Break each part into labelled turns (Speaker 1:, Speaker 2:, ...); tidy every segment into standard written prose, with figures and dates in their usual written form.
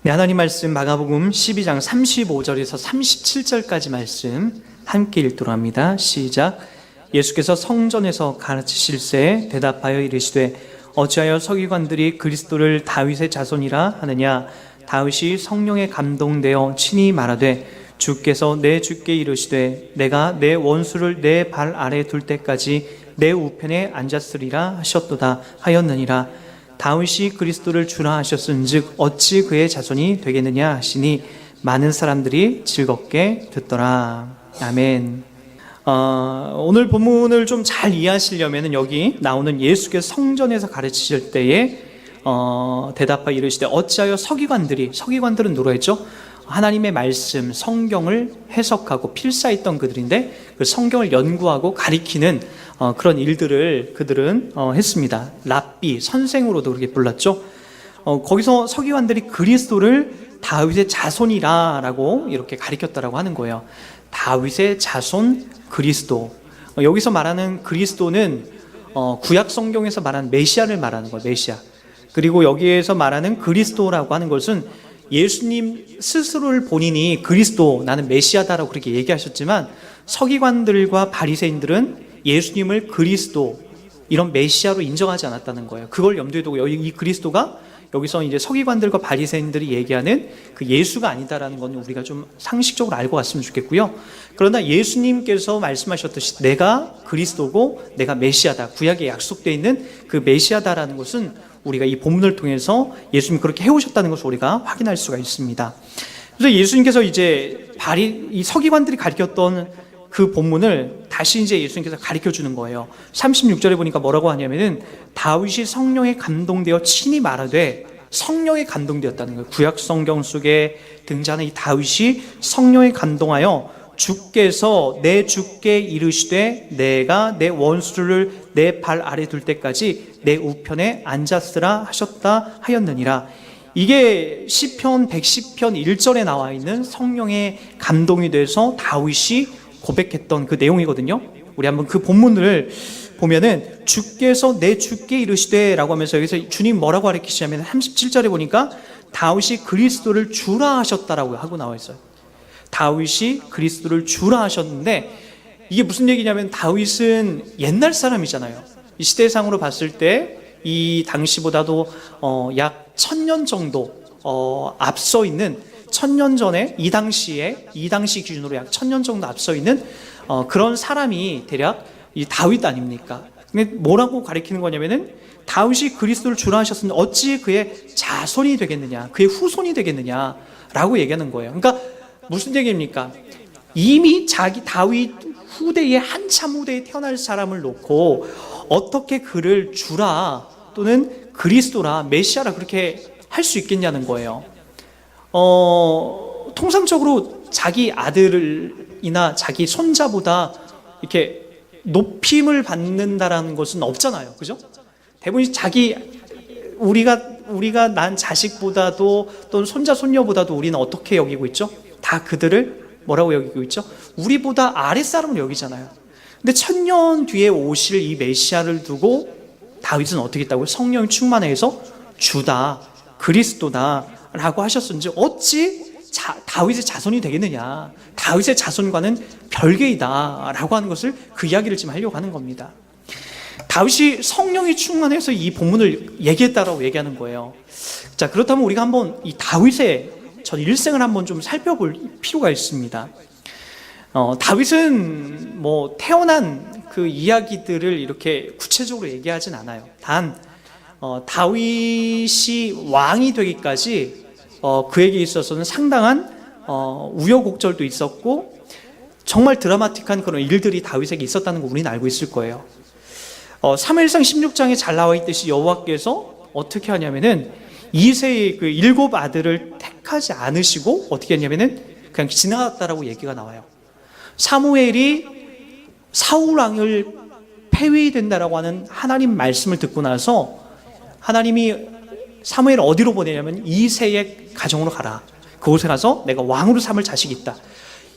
Speaker 1: 네, 하나님 말씀 마가복음 12장 35절에서 37절까지 말씀 함께 읽도록 합니다. 시작. 예수께서 성전에서 가르치실새 대답하여 이르시되 어찌하여 서기관들이 그리스도를 다윗의 자손이라 하느냐. 다윗이 성령에 감동되어 친히 말하되 주께서 내 주께 이르시되 내가 내 원수를 내 발 아래 둘 때까지 내 우편에 앉았으리라 하셨도다 하였느니라. 다윗이 그리스도를 주라 하셨은즉 어찌 그의 자손이 되겠느냐 하시니 많은 사람들이 즐겁게 듣더라. 아멘. 오늘 본문을 좀 잘 이해하시려면 여기 나오는 예수께서 성전에서 가르치실 때에 대답하여 이르시되 어찌하여 서기관들은 누구 했죠? 하나님의 말씀, 성경을 해석하고 필사했던 그들인데 그 성경을 연구하고 가리키는 그런 일들을 그들은 했습니다. 랍비, 선생으로도 그렇게 불렀죠. 거기서 서기관들이 그리스도를 다윗의 자손이라고 이렇게 가리켰다라고 하는 거예요. 다윗의 자손 그리스도. 여기서 말하는 그리스도는 구약 성경에서 말하는 메시아를 말하는 거예요. 메시아. 그리고 여기에서 말하는 그리스도라고 하는 것은 예수님 스스로를 본인이 그리스도, 나는 메시아다라고 그렇게 얘기하셨지만 서기관들과 바리새인들은 예수님을 그리스도, 이런 메시아로 인정하지 않았다는 거예요. 그걸 염두에 두고 이 그리스도가 여기서 이제 서기관들과 바리새인들이 얘기하는 그 예수가 아니다라는 건 우리가 좀 상식적으로 알고 갔으면 좋겠고요. 그러나 예수님께서 말씀하셨듯이 내가 그리스도고 내가 메시아다, 구약에 약속되어 있는 그 메시아다라는 것은 우리가 이 본문을 통해서 예수님이 그렇게 해오셨다는 것을 우리가 확인할 수가 있습니다. 그래서 예수님께서 이제 이 서기관들이 가르쳤던 그 본문을 다시 이제 예수님께서 가르쳐 주는 거예요. 36절에 보니까 뭐라고 하냐면은 다윗이 성령에 감동되어 친히 말하되, 성령에 감동되었다는 거예요. 구약 성경 속에 등장하는 이 다윗이 성령에 감동하여 주께서 내 주께 이르시되 내가 내 원수를 내 발 아래 둘 때까지 내 우편에 앉았으라 하셨다 하였느니라. 이게 시편 110편 1절에 나와 있는 성령의 감동이 돼서 다윗이 고백했던 그 내용이거든요. 우리 한번 그 본문을 보면은 주께서 내 주께 이르시되 라고 하면서 여기서 주님 뭐라고 가르치시냐면 37절에 보니까 다윗이 그리스도를 주라 하셨다라고 하고 나와 있어요. 다윗이 그리스도를 주라 하셨는데 이게 무슨 얘기냐면 다윗은 옛날 사람이잖아요. 이 시대상으로 봤을 때 이 당시보다도 약 1000년 정도 앞서 있는, 1000년 전에 이 당시 기준으로 약 1000년 정도 앞서 있는 그런 사람이 대략 이 다윗 아닙니까? 근데 뭐라고 가리키는 거냐면은 다윗이 그리스도를 주라 하셨으면 어찌 그의 자손이 되겠느냐, 그의 후손이 되겠느냐라고 얘기하는 거예요. 그러니까 무슨 얘기입니까? 이미 다윗 후대에 한참 후대에 태어날 사람을 놓고 어떻게 그를 주라 또는 그리스도라 메시아라 그렇게 할 수 있겠냐는 거예요. 통상적으로 자기 아들이나 자기 손자보다 이렇게 높임을 받는다라는 것은 없잖아요. 그죠? 대부분 우리가 난 자식보다도 또는 손자 손녀보다도 우리는 어떻게 여기고 있죠? 다 그들을 뭐라고 여기고 있죠? 우리보다 아랫사람을 여기잖아요. 근데 1000년 뒤에 오실 이 메시아를 두고 다윗은 어떻게 했다고요? 성령이 충만해서 주다, 그리스도다 라고 하셨은지 어찌 다윗의 자손이 되겠느냐, 다윗의 자손과는 별개이다 라고 하는 것을 그 이야기를 지금 하려고 하는 겁니다. 다윗이 성령이 충만해서 이 본문을 얘기했다라고 얘기하는 거예요. 자, 그렇다면 우리가 한번 이 다윗의 전 일생을 한번 좀 살펴볼 필요가 있습니다. 다윗은 뭐 태어난 그 이야기들을 이렇게 구체적으로 얘기하진 않아요. 단 다윗이 왕이 되기까지 그에게 있어서는 상당한 우여곡절도 있었고 정말 드라마틱한 그런 일들이 다윗에게 있었다는 거 우리는 알고 있을 거예요. 사무엘상 16장에 잘 나와 있듯이 여호와께서 어떻게 하냐면은 이새의 그 7 아들을 택하지 않으시고 어떻게 했냐면은 그냥 지나갔다라고 얘기가 나와요. 사무엘이 사울 왕을 폐위된다라고 하는 하나님 말씀을 듣고 나서 하나님이 사무엘을 어디로 보내냐면 이새의 가정으로 가라. 그곳에 가서 내가 왕으로 삼을 자식이 있다.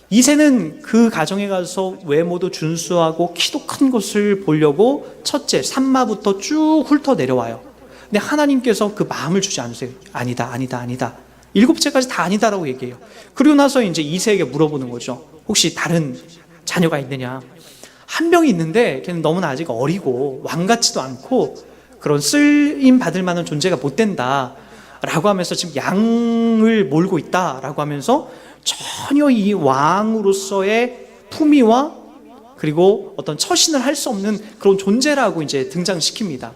Speaker 1: 이새는 그 가정에 가서 외모도 준수하고 키도 큰 것을 보려고 첫째 산마부터 쭉 훑어 내려와요. 근데 하나님께서 그 마음을 주지 않으세요. 아니다. 7째까지 다 아니다라고 얘기해요. 그리고 나서 이제 이세에게 물어보는 거죠. 혹시 다른 자녀가 있느냐? 한 명이 있는데 걔는 너무나 아직 어리고 왕 같지도 않고 그런 쓰임 받을 만한 존재가 못 된다 라고 하면서 지금 양을 몰고 있다 라고 하면서 전혀 이 왕으로서의 품위와 그리고 어떤 처신을 할 수 없는 그런 존재라고 이제 등장시킵니다.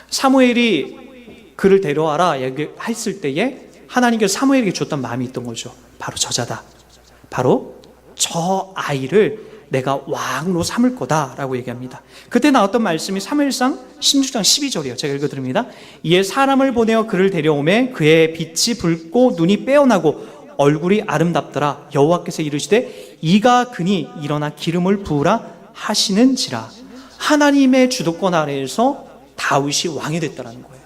Speaker 1: 사무엘이 그를 데려와라 했을 때에 하나님께서 사무엘에게 줬던 마음이 있던 거죠. 바로 저자다. 바로 저 아이를 내가 왕으로 삼을 거다라고 얘기합니다. 그때 나왔던 말씀이 사무엘상 16장 12절이에요. 제가 읽어드립니다. 이에 사람을 보내어 그를 데려오매 그의 빛이 붉고 눈이 빼어나고 얼굴이 아름답더라. 여호와께서 이르시되 이가 그니 일어나 기름을 부으라 하시는지라. 하나님의 주도권 아래에서 다윗이 왕이 됐다라는 거예요.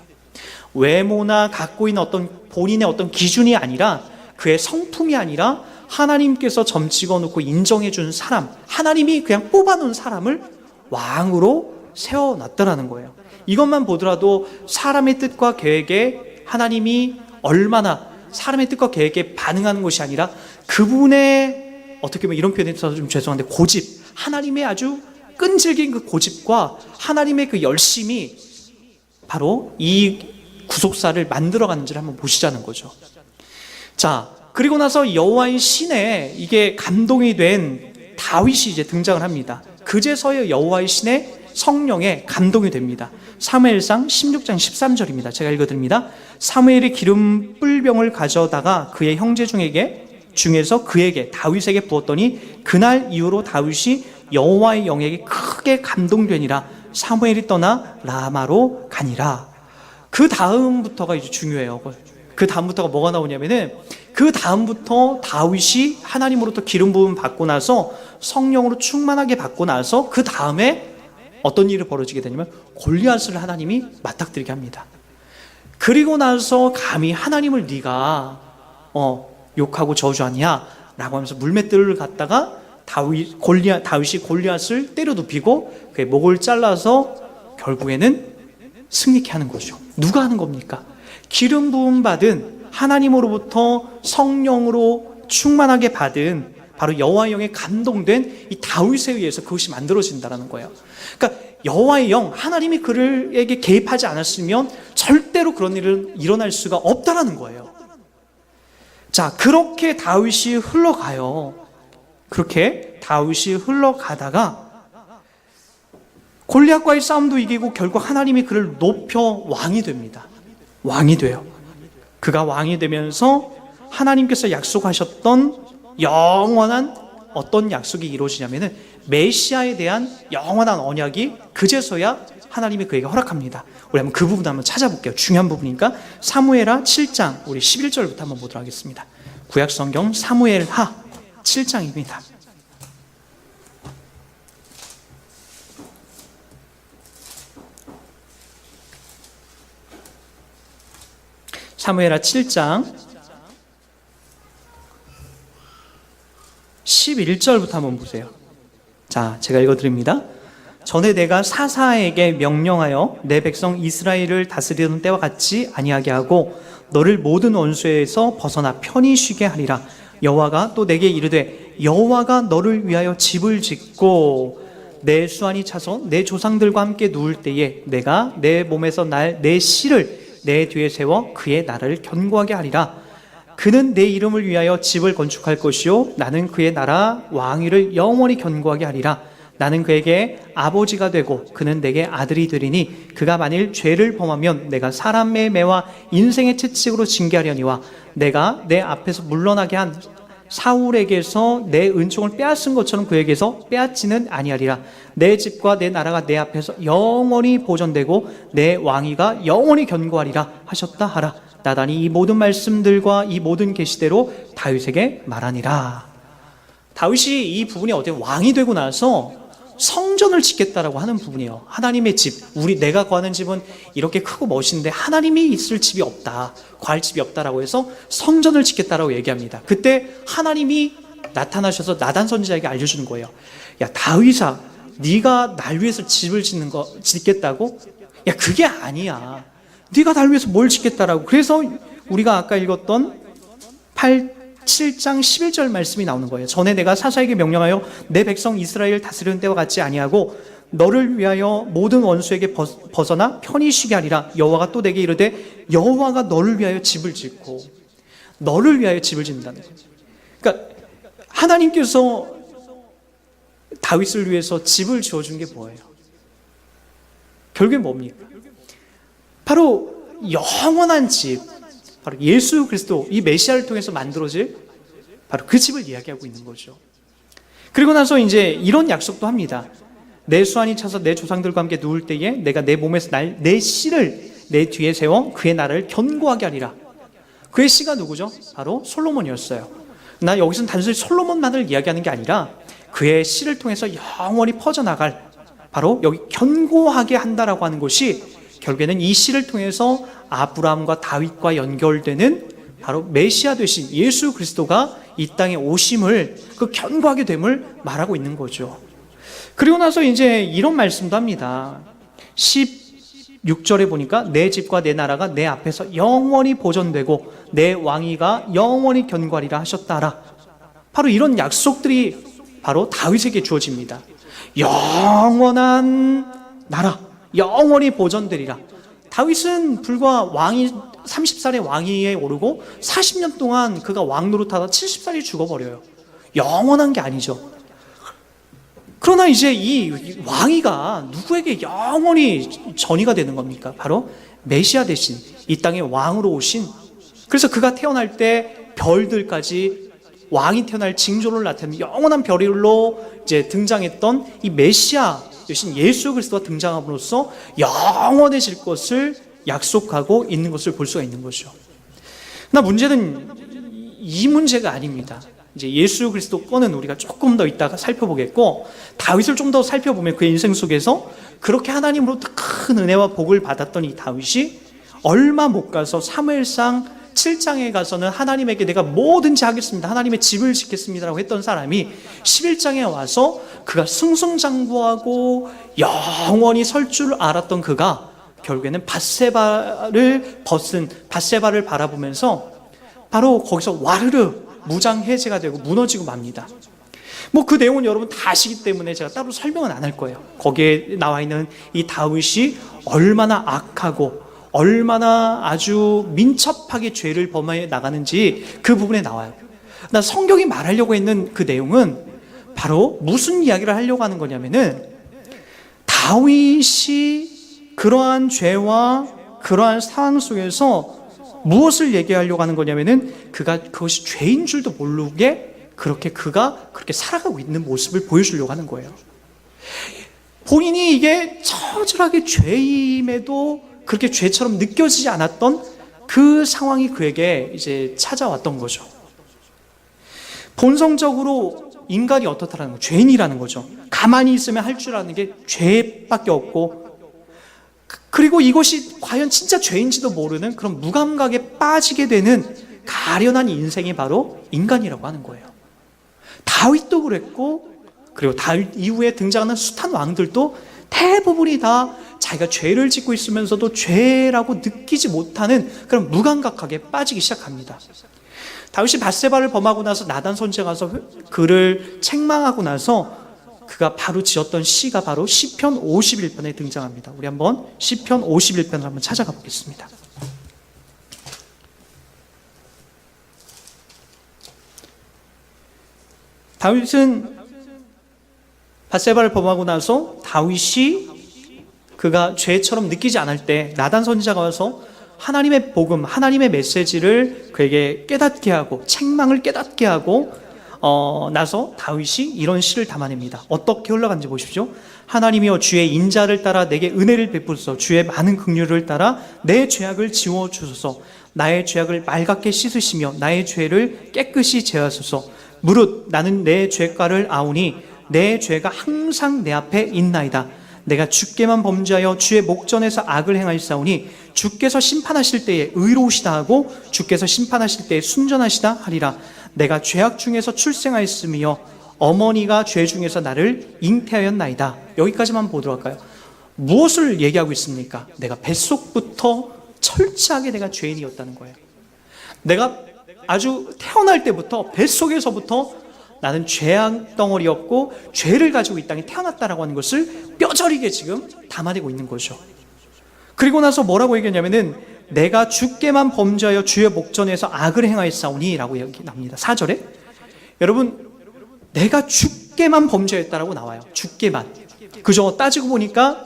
Speaker 1: 외모나 갖고 있는 어떤 본인의 어떤 기준이 아니라 그의 성품이 아니라 하나님께서 점 찍어놓고 인정해준 사람, 하나님이 그냥 뽑아놓은 사람을 왕으로 세워놨다라는 거예요. 이것만 보더라도 사람의 뜻과 계획에 하나님이 얼마나 사람의 뜻과 계획에 반응하는 것이 아니라 그분의 어떻게 보면 이런 표현이 있어서 좀 죄송한데 고집, 하나님의 아주 끈질긴 그 고집과 하나님의 그 열심이 바로 이 구속사를 만들어가는지를 한번 보시자는 거죠. 자, 그리고 나서 여호와의 신에 이게 감동이 된 다윗이 이제 등장을 합니다. 그제서야 여호와의 신의 성령에 감동이 됩니다. 사무엘상 16장 13절입니다. 제가 읽어드립니다. 사무엘이 기름 뿔병을 가져다가 그의 형제 중에서 그에게 다윗에게 부었더니 그날 이후로 다윗이 여호와의 영에게 크게 감동되니라. 사무엘이 떠나 라마로 가니라. 그 다음부터가 이제 중요해요. 그 다음부터가 뭐가 나오냐면은 그 다음부터 다윗이 하나님으로부터 기름 부음 받고 나서 성령으로 충만하게 받고 나서 그 다음에 어떤 일이 벌어지게 되냐면 골리앗을 하나님이 맞닥뜨리게 합니다. 그리고 나서 감히 하나님을 네가 욕하고 저주하냐 라고 하면서 물맷돌을 갖다가 다윗이 골리앗을 때려 눕히고 그의 목을 잘라서 결국에는 승리케 하는 거죠. 누가 하는 겁니까? 기름 부음 받은 하나님으로부터 성령으로 충만하게 받은 바로 여호와의 영에 감동된 이 다윗에 의해서 그것이 만들어진다는 거예요. 그러니까 여호와의 영, 하나님이 그에게 개입하지 않았으면 절대로 그런 일은 일어날 수가 없다는 거예요. 자, 그렇게 다윗이 흘러가요. 그렇게 다윗이 흘러가다가 골리앗과의 싸움도 이기고 결국 하나님이 그를 높여 왕이 됩니다. 왕이 돼요. 그가 왕이 되면서 하나님께서 약속하셨던 영원한 어떤 약속이 이루어지냐면은 메시아에 대한 영원한 언약이 그제서야 하나님이 그에게 허락합니다. 우리 한번 그 부분 한번 찾아볼게요. 중요한 부분이니까 사무엘하 7장 우리 11절부터 한번 보도록 하겠습니다. 구약성경 사무엘하 7장입니다. 사무엘하 7장 11절부터 한번 보세요. 자, 제가 읽어드립니다. 전에 내가 사사에게 명령하여 내 백성 이스라엘을 다스리던 때와 같이 아니하게 하고 너를 모든 원수에서 벗어나 편히 쉬게 하리라. 여호와가 또 내게 이르되 여호와가 너를 위하여 집을 짓고 내 수완이 차서 내 조상들과 함께 누울 때에 내가 내 몸에서 내 씨를 내 뒤에 세워 그의 나라를 견고하게 하리라. 그는 내 이름을 위하여 집을 건축할 것이요 나는 그의 나라 왕위를 영원히 견고하게 하리라. 나는 그에게 아버지가 되고 그는 내게 아들이 되리니 그가 만일 죄를 범하면 내가 사람의 매와 인생의 채찍으로 징계하려니와 내가 내 앞에서 물러나게 한 사울에게서 내 은총을 빼앗은 것처럼 그에게서 빼앗지는 아니하리라. 내 집과 내 나라가 내 앞에서 영원히 보존되고 내 왕위가 영원히 견고하리라 하셨다 하라. 나단이 이 모든 말씀들과 이 모든 계시대로 다윗에게 말하니라. 다윗이 이 부분이 어때 왕이 되고 나서 성전을 짓겠다라고 하는 부분이에요. 하나님의 집, 내가 구하는 집은 이렇게 크고 멋있는데 하나님이 있을 집이 없다, 구할 집이 없다라고 해서 성전을 짓겠다라고 얘기합니다. 그때 하나님이 나타나셔서 나단 선지자에게 알려주는 거예요. 야, 다윗아, 네가 날 위해서 집을 짓겠다고? 야, 그게 아니야. 네가 날 위해서 뭘 짓겠다라고. 그래서 우리가 아까 읽었던 7장 11절 말씀이 나오는 거예요. 전에 내가 사사에게 명령하여 내 백성 이스라엘 다스리는 때와 같지 아니하고 너를 위하여 모든 원수에게 벗어나 편히 쉬게 하리라. 여호와가 또 내게 이르되 여호와가 너를 위하여 집을 짓고, 너를 위하여 집을 짓는다는 거예요. 그러니까 하나님께서 다윗을 위해서 집을 지어준 게 뭐예요? 결국에 뭡니까? 바로 영원한 집, 바로 예수 그리스도, 이 메시아를 통해서 만들어질 바로 그 집을 이야기하고 있는 거죠. 그리고 나서 이제 이런 약속도 합니다. 내 수완이 차서 내 조상들과 함께 누울 때에 내가 내 몸에서 내 씨를 내 뒤에 세워 그의 나라를 견고하게 하리라. 그의 씨가 누구죠? 바로 솔로몬이었어요. 나 여기서는 단순히 솔로몬만을 이야기하는 게 아니라 그의 씨를 통해서 영원히 퍼져나갈, 바로 여기 견고하게 한다라고 하는 것이 결국에는 이 씨를 통해서 아브라함과 다윗과 연결되는 바로 메시아 되신 예수 그리스도가 이 땅에 오심을, 그 견고하게 됨을 말하고 있는 거죠. 그리고 나서 이제 이런 말씀도 합니다. 16절에 보니까 내 집과 내 나라가 내 앞에서 영원히 보존되고 내 왕위가 영원히 견고하리라 하셨다라. 바로 이런 약속들이 바로 다윗에게 주어집니다. 영원한 나라, 영원히 보존되리라. 다윗은 불과 왕이 30살에 왕위에 오르고 40년 동안 그가 왕 노릇하다 70살이 죽어버려요. 영원한 게 아니죠. 그러나 이제 이 왕위가 누구에게 영원히 전이가 되는 겁니까? 바로 메시아 대신 이 땅에 왕으로 오신, 그래서 그가 태어날 때 별들까지 왕이 태어날 징조를 나타내는 영원한 별일로 이제 등장했던 이 메시아 대신 예수 그리스도가 등장함으로써 영원해질 것을 약속하고 있는 것을 볼 수가 있는 거죠. 그러나 문제는 이 문제가 아닙니다. 이제 예수 그리스도 거는 우리가 조금 더 이따가 살펴보겠고, 다윗을 좀 더 살펴보면 그의 인생 속에서 그렇게 하나님으로부터 큰 은혜와 복을 받았던 이 다윗이 얼마 못 가서 사무엘상 7장에 가서는 하나님에게 내가 뭐든지 하겠습니다, 하나님의 집을 짓겠습니다라고 했던 사람이 11장에 와서 그가 승승장구하고 영원히 설 줄 알았던 그가 결국에는 밧세바를 바라보면서 바로 거기서 와르르 무장 해제가 되고 무너지고 맙니다. 뭐 그 내용은 여러분 다 아시기 때문에 제가 따로 설명은 안 할 거예요. 거기에 나와 있는 이 다윗이 얼마나 악하고 얼마나 아주 민첩하게 죄를 범해 나가는지 그 부분에 나와요. 나 성경이 말하려고 했는 그 내용은 바로 무슨 이야기를 하려고 하는 거냐면은, 다윗이 그러한 죄와 그러한 상황 속에서 무엇을 얘기하려고 하는 거냐면은, 그것이 죄인 줄도 모르게 그가 그렇게 살아가고 있는 모습을 보여주려고 하는 거예요. 본인이 이게 처절하게 죄임에도 그렇게 죄처럼 느껴지지 않았던 그 상황이 그에게 이제 찾아왔던 거죠. 본성적으로 인간이 어떻다라는 거, 죄인이라는 거죠. 가만히 있으면 할 줄 아는 게 죄밖에 없고, 그리고 이것이 과연 진짜 죄인지도 모르는 그런 무감각에 빠지게 되는 가련한 인생이 바로 인간이라고 하는 거예요. 다윗도 그랬고, 그리고 다윗 이후에 등장하는 숱한 왕들도 대부분이 다 자기가 죄를 짓고 있으면서도 죄라고 느끼지 못하는 그런 무감각하게 빠지기 시작합니다. 다윗이 밧세바를 범하고 나서 나단 선지자가 가서 그를 책망하고 나서 그가 바로 지었던 시가 바로 시편 51편에 등장합니다. 우리 한번 시편 51편을 한번 찾아가 보겠습니다. 다윗은 밧세바를 범하고 나서 다윗이 그가 죄처럼 느끼지 않을 때 나단 선지자가 와서 하나님의 복음, 하나님의 메시지를 그에게 깨닫게 하고 책망을 깨닫게 하고 나서 다윗이 이런 시를 담아냅니다. 어떻게 흘러간지 보십시오. 하나님이여 주의 인자를 따라 내게 은혜를 베푸소서. 주의 많은 긍휼을 따라 내 죄악을 지워주소서. 나의 죄악을 맑게 씻으시며 나의 죄를 깨끗이 제하소서. 무릇 나는 내 죄가를 아오니 내 죄가 항상 내 앞에 있나이다. 내가 주께만 범죄하여 주의 목전에서 악을 행하였사오니 주께서 심판하실 때에 의로우시다 하고 주께서 심판하실 때에 순전하시다 하리라. 내가 죄악 중에서 출생하였으며 어머니가 죄 중에서 나를 잉태하였나이다. 여기까지만 보도록 할까요? 무엇을 얘기하고 있습니까? 내가 뱃속부터 철저하게 내가 죄인이었다는 거예요. 내가 아주 태어날 때부터 뱃속에서부터 나는 죄악 덩어리였고 죄를 가지고 이 땅에 태어났다라고 하는 것을 뼈저리게 지금 담아내고 있는 거죠. 그리고 나서 뭐라고 얘기하냐면은 내가 주께만 범죄하여 주의 목전에서 악을 행하였사오니 라고 얘기합니다. 4절에 여러분, 내가 주께만 범죄했다라고 나와요. 주께만. 그죠? 따지고 보니까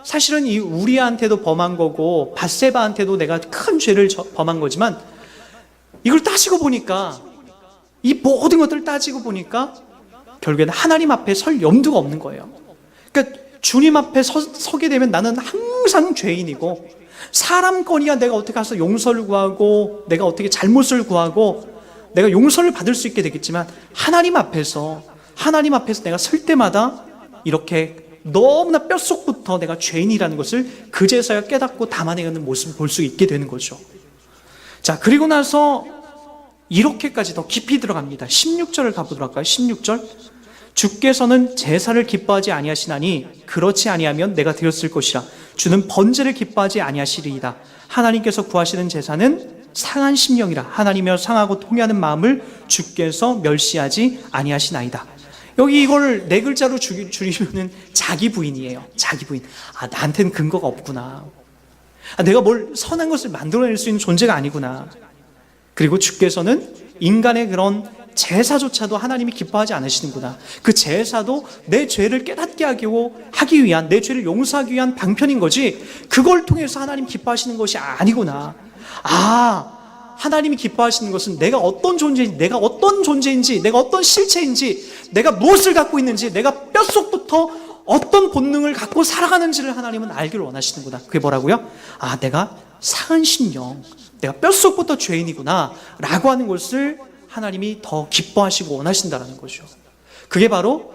Speaker 1: 사실은 이 우리한테도 범한 거고 밧세바한테도 내가 큰 죄를 범한 거지만, 이걸 따지고 보니까, 이 모든 것들을 따지고 보니까 결국에는 하나님 앞에 설 염두가 없는 거예요. 그러니까 주님 앞에 서게 되면 나는 항상 죄인이고, 사람 거니까 내가 어떻게 가서 용서를 구하고 내가 어떻게 잘못을 구하고 내가 용서를 받을 수 있게 되겠지만, 하나님 앞에서 내가 설 때마다 이렇게 너무나 뼛속부터 내가 죄인이라는 것을 그제서야 깨닫고 담아내는 모습을 볼 수 있게 되는 거죠. 자, 그리고 나서 이렇게까지 더 깊이 들어갑니다. 16절을 가보도록 할까요? 16절. 주께서는 제사를 기뻐하지 아니하시나니 그렇지 아니하면 내가 드렸을 것이라. 주는 번제를 기뻐하지 아니하시리이다. 하나님께서 구하시는 제사는 상한 심령이라. 하나님이여 상하고 통회하는 마음을 주께서 멸시하지 아니하시나이다. 여기 이걸 네 글자로 줄이면은 자기 부인이에요. 자기 부인. 아, 나한테는 근거가 없구나. 아, 내가 뭘 선한 것을 만들어낼 수 있는 존재가 아니구나. 그리고 주께서는 인간의 그런 제사조차도 하나님이 기뻐하지 않으시는구나. 그 제사도 내 죄를 깨닫게 하기 위한, 내 죄를 용서하기 위한 방편인 거지, 그걸 통해서 하나님 기뻐하시는 것이 아니구나. 아, 하나님이 기뻐하시는 것은 내가 어떤 존재인지, 내가 어떤 실체인지, 내가 무엇을 갖고 있는지, 내가 뼛속부터 어떤 본능을 갖고 살아가는지를 하나님은 알기를 원하시는구나. 그게 뭐라고요? 아, 내가 상한 심령, 내가 뼛속부터 죄인이구나 라고 하는 것을 하나님이 더 기뻐하시고 원하신다는 거죠. 그게 바로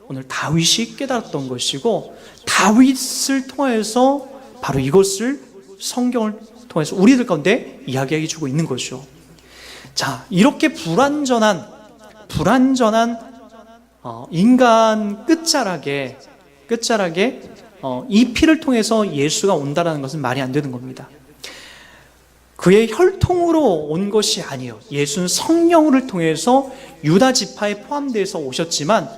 Speaker 1: 오늘 다윗이 깨달았던 것이고, 다윗을 통해서 바로 이것을 성경을 통해서 우리들 가운데 이야기해 주고 있는 거죠. 자, 이렇게 불완전한 인간 끝자락에 이 피를 통해서 예수가 온다라는 것은 말이 안 되는 겁니다. 그의 혈통으로 온 것이 아니에요. 예수는 성령을 통해서 유다 지파에 포함돼서 오셨지만,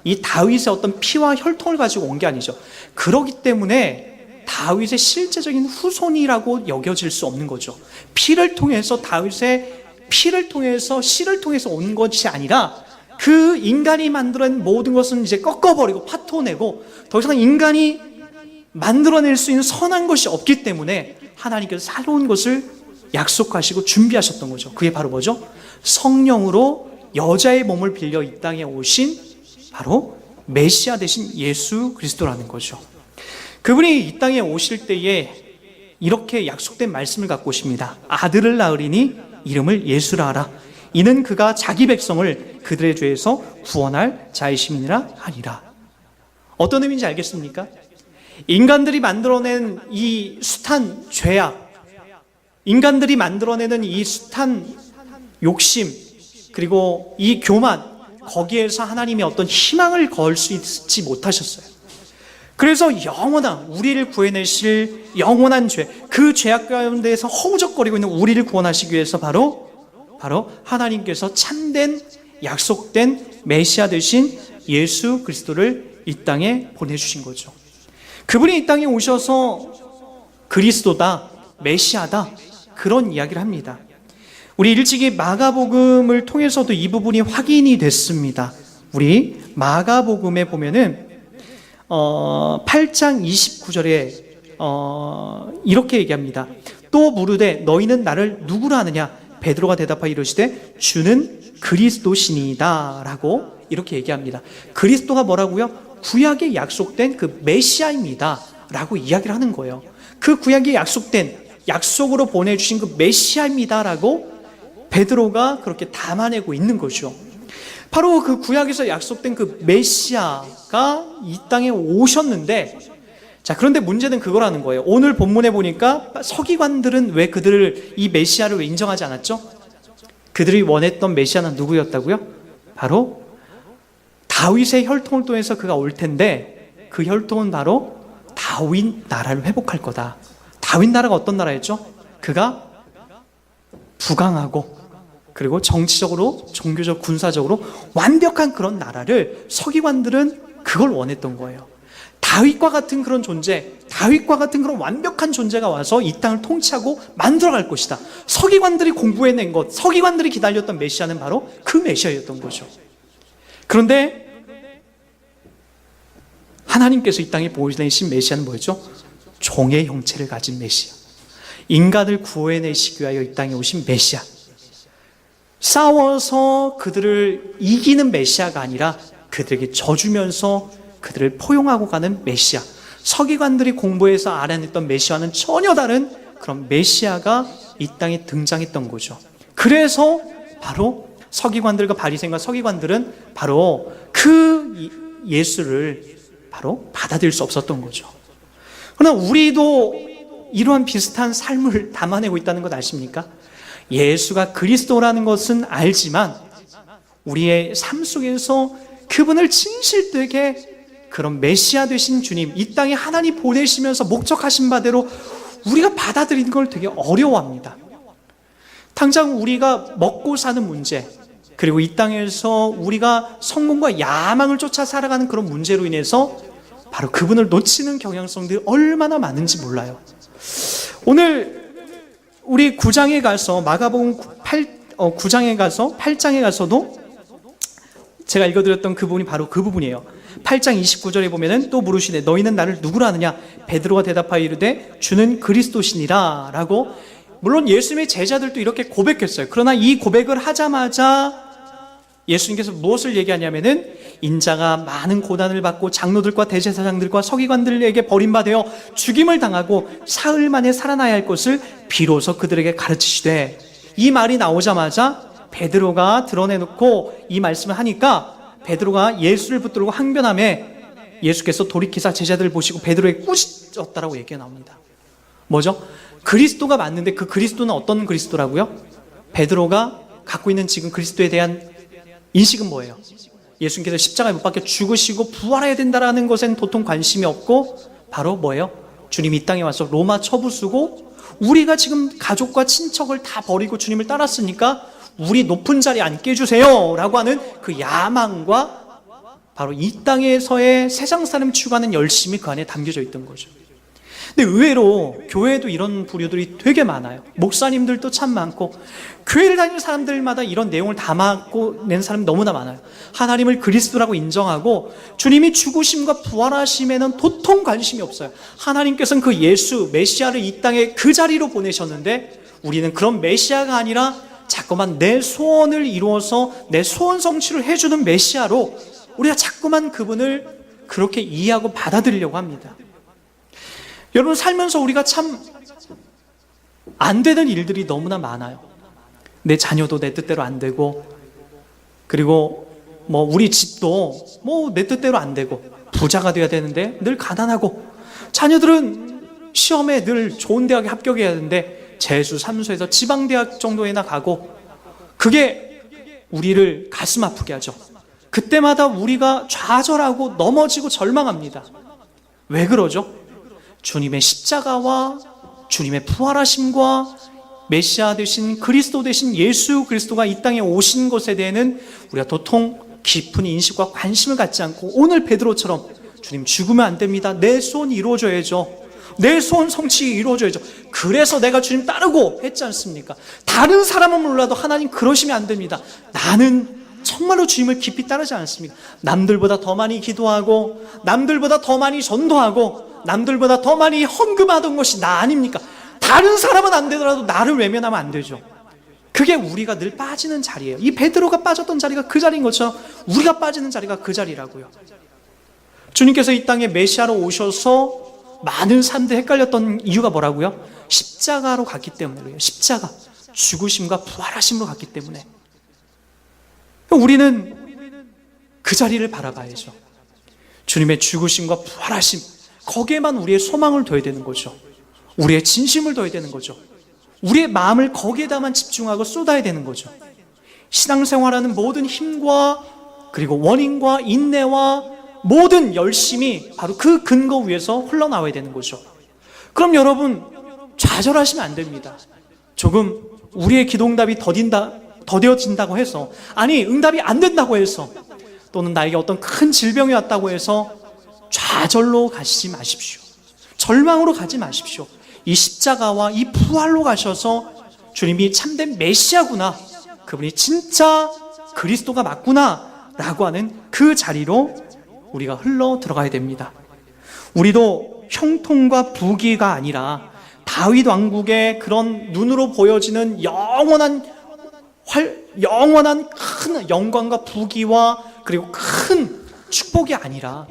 Speaker 1: 이 다윗의 어떤 피와 혈통을 가지고 온 게 아니죠. 그렇기 때문에 다윗의 실제적인 후손이라고 여겨질 수 없는 거죠. 피를 통해서, 다윗의 피를 통해서, 씨를 통해서 온 것이 아니라, 그 인간이 만들어낸 모든 것은 이제 꺾어버리고 파토내고 더 이상 인간이 만들어낼 수 있는 선한 것이 없기 때문에 하나님께서 새로운 것을 약속하시고 준비하셨던 거죠. 그게 바로 뭐죠? 성령으로 여자의 몸을 빌려 이 땅에 오신 바로 메시아 되신 예수 그리스도라는 거죠. 그분이 이 땅에 오실 때에 이렇게 약속된 말씀을 갖고 오십니다. 아들을 낳으리니 이름을 예수라 하라. 이는 그가 자기 백성을 그들의 죄에서 구원할 자이심이니라 하니라. 어떤 의미인지 알겠습니까? 인간들이 만들어낸 이 숱한 죄악, 인간들이 만들어내는 이 숱한 욕심, 그리고 이 교만, 거기에서 하나님이 어떤 희망을 걸 수 있지 못하셨어요. 그래서 영원한, 우리를 구해내실 영원한 죄, 그 죄악 가운데에서 허우적거리고 있는 우리를 구원하시기 위해서 바로 하나님께서 참된, 약속된 메시아 되신 예수 그리스도를 이 땅에 보내주신 거죠. 그분이 이 땅에 오셔서 그리스도다, 메시아다, 그런 이야기를 합니다. 우리 일찍이 마가복음을 통해서도 이 부분이 확인이 됐습니다. 우리 마가복음에 보면은 8장 29절에 이렇게 얘기합니다. 또 물으되 너희는 나를 누구라 하느냐? 베드로가 대답하여 이르시되 주는 그리스도시니이다 라고 이렇게 얘기합니다. 그리스도가 뭐라고요? 구약에 약속된 그 메시아입니다 라고 이야기를 하는 거예요. 그 구약에 약속된, 약속으로 보내주신 그 메시아입니다 라고 베드로가 그렇게 담아내고 있는 거죠. 바로 그 구약에서 약속된 그 메시아가 이 땅에 오셨는데, 자, 그런데 문제는 그거라는 거예요. 오늘 본문에 보니까 서기관들은 왜 그들을, 이 메시아를 왜 인정하지 않았죠? 그들이 원했던 메시아는 누구였다고요? 바로 다윗의 혈통을 통해서 그가 올 텐데, 그 혈통은 바로 다윗 나라를 회복할 거다. 다윗 나라가 어떤 나라였죠? 그가 부강하고 그리고 정치적으로, 종교적, 군사적으로 완벽한 그런 나라를 서기관들은 그걸 원했던 거예요. 다윗과 같은 그런 존재, 다윗과 같은 그런 완벽한 존재가 와서 이 땅을 통치하고 만들어갈 것이다. 서기관들이 공부해낸 것, 서기관들이 기다렸던 메시아는 바로 그 메시아였던 거죠. 그런데 하나님께서 이 땅에 보여주신 메시아는 뭐였죠? 종의 형체를 가진 메시아. 인간을 구해내시기 위하여 이 땅에 오신 메시아. 싸워서 그들을 이기는 메시아가 아니라 그들에게 져주면서 그들을 포용하고 가는 메시아. 서기관들이 공부해서 알아냈던 메시아는 전혀 다른 그런 메시아가 이 땅에 등장했던 거죠. 그래서 바로 서기관들과 바리새인과 서기관들은 바로 그 예수를 바로 받아들일 수 없었던 거죠. 그러나 우리도 이러한 비슷한 삶을 담아내고 있다는 것 아십니까? 예수가 그리스도라는 것은 알지만 우리의 삶 속에서 그분을 진실되게 그런 메시아 되신 주님, 이 땅에 하나님 보내시면서 목적하신 바대로 우리가 받아들이는 걸 되게 어려워합니다. 당장 우리가 먹고 사는 문제, 그리고 이 땅에서 우리가 성공과 야망을 쫓아 살아가는 그런 문제로 인해서 바로 그분을 놓치는 경향성들이 얼마나 많은지 몰라요. 오늘 우리 9장에 가서 마가복음 9장에 가서 8장에 가서도 제가 읽어드렸던 그 부분이 바로 그 부분이에요. 8장 29절에 보면은 또 물으시되 너희는 나를 누구라 하느냐? 베드로가 대답하여 이르되 주는 그리스도시니라 라고. 물론 예수님의 제자들도 이렇게 고백했어요. 그러나 이 고백을 하자마자 예수님께서 무엇을 얘기하냐면은 인자가 많은 고난을 받고 장로들과 대제사장들과 서기관들에게 버림받아 죽임을 당하고 사흘 만에 살아나야 할 것을 비로소 그들에게 가르치시되, 이 말이 나오자마자 베드로가 드러내놓고 이 말씀을 하니까 베드로가 예수를 붙들고 항변하며 예수께서 돌이키사 제자들을 보시고 베드로에게 꾸짖었다라고 얘기가 나옵니다. 뭐죠? 그리스도가 맞는데 그 그리스도는 어떤 그리스도라고요? 베드로가 갖고 있는 지금 그리스도에 대한 인식은 뭐예요? 예수님께서 십자가에 못 박혀 죽으시고 부활해야 된다라는 것엔 도통 관심이 없고 바로 뭐예요? 주님이 이 땅에 와서 로마 처부 쓰고 우리가 지금 가족과 친척을 다 버리고 주님을 따랐으니까 우리 높은 자리에 앉게 해주세요 라고 하는 그 야망과 바로 이 땅에서의 세상 사람 취급하는 열심이 그 안에 담겨져 있던 거죠. 근데 의외로 교회에도 이런 부류들이 되게 많아요. 목사님들도 참 많고 교회를 다니는 사람들마다 이런 내용을 담아고 낸 사람이 너무나 많아요. 하나님을 그리스도라고 인정하고 주님이 죽으심과 부활하심에는 도통 관심이 없어요. 하나님께서는 그 예수 메시아를 이 땅에 그 자리로 보내셨는데 우리는 그런 메시아가 아니라 자꾸만 내 소원을 이루어서 내 소원 성취를 해주는 메시아로 우리가 자꾸만 그분을 그렇게 이해하고 받아들이려고 합니다. 여러분, 살면서 우리가 참 안 되는 일들이 너무나 많아요. 내 자녀도 내 뜻대로 안 되고, 그리고 우리 집도 내 뜻대로 안 되고, 부자가 돼야 되는데 늘 가난하고, 자녀들은 시험에 늘 좋은 대학에 합격해야 되는데 재수, 삼수에서 지방대학 정도에나 가고, 그게 우리를 가슴 아프게 하죠. 그때마다 우리가 좌절하고 넘어지고 절망합니다. 왜 그러죠? 주님의 십자가와 주님의 부활하심과 메시아 되신 그리스도 되신 예수 그리스도가 이 땅에 오신 것에 대해는 우리가 도통 깊은 인식과 관심을 갖지 않고 오늘 베드로처럼 주님 죽으면 안 됩니다. 내 소원이 이루어져야죠. 내 소원 성취가 이루어져야죠. 그래서 내가 주님 따르고 했지 않습니까? 다른 사람은 몰라도 하나님 그러시면 안 됩니다. 나는 정말로 주님을 깊이 따르지 않습니다. 남들보다 더 많이 기도하고 남들보다 더 많이 전도하고 남들보다 더 많이 헌금하던 것이 나 아닙니까? 다른 사람은 안 되더라도 나를 외면하면 안 되죠. 그게 우리가 늘 빠지는 자리예요. 이 베드로가 빠졌던 자리가 그 자리인 것처럼 우리가 빠지는 자리가 그 자리라고요. 주님께서 이 땅에 메시아로 오셔서 많은 사람들이 헷갈렸던 이유가 뭐라고요? 십자가로 갔기 때문이에요. 십자가, 죽으심과 부활하심으로 갔기 때문에. 우리는 그 자리를 바라봐야죠. 주님의 죽으심과 부활하심, 거기에만 우리의 소망을 둬야 되는 거죠. 우리의 진심을 둬야 되는 거죠. 우리의 마음을 거기에다만 집중하고 쏟아야 되는 거죠. 신앙생활하는 모든 힘과 그리고 원인과 인내와 모든 열심이 바로 그 근거 위에서 흘러나와야 되는 거죠. 그럼 여러분, 좌절하시면 안 됩니다. 조금 우리의 기도응답이 더딘다, 더뎌진다고 해서, 아니 응답이 안 된다고 해서, 또는 나에게 어떤 큰 질병이 왔다고 해서 좌절로 가시지 마십시오. 절망으로 가지 마십시오. 이 십자가와 이 부활로 가셔서 주님이 참된 메시아구나, 그분이 진짜 그리스도가 맞구나 라고 하는 그 자리로 우리가 흘러 들어가야 됩니다. 우리도 형통과 부귀가 아니라 다윗 왕국의 그런 눈으로 보여지는 영원한 큰 영광과 부귀와 그리고 큰 축복이 아니라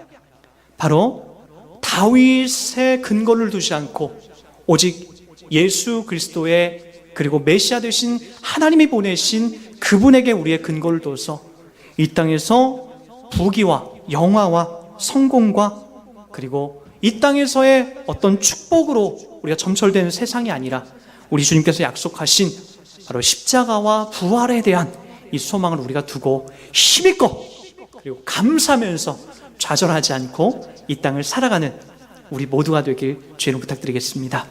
Speaker 1: 바로 다윗의 근거를 두지 않고 오직 예수 그리스도의 그리고 메시아 되신 하나님이 보내신 그분에게 우리의 근거를 둬서 이 땅에서 부귀와 영화와 성공과 그리고 이 땅에서의 어떤 축복으로 우리가 점철되는 세상이 아니라 우리 주님께서 약속하신 바로 십자가와 부활에 대한 이 소망을 우리가 두고 힘있고 그리고 감사하면서 좌절하지 않고 이 땅을 살아가는 우리 모두가 되길 주님 부탁드리겠습니다.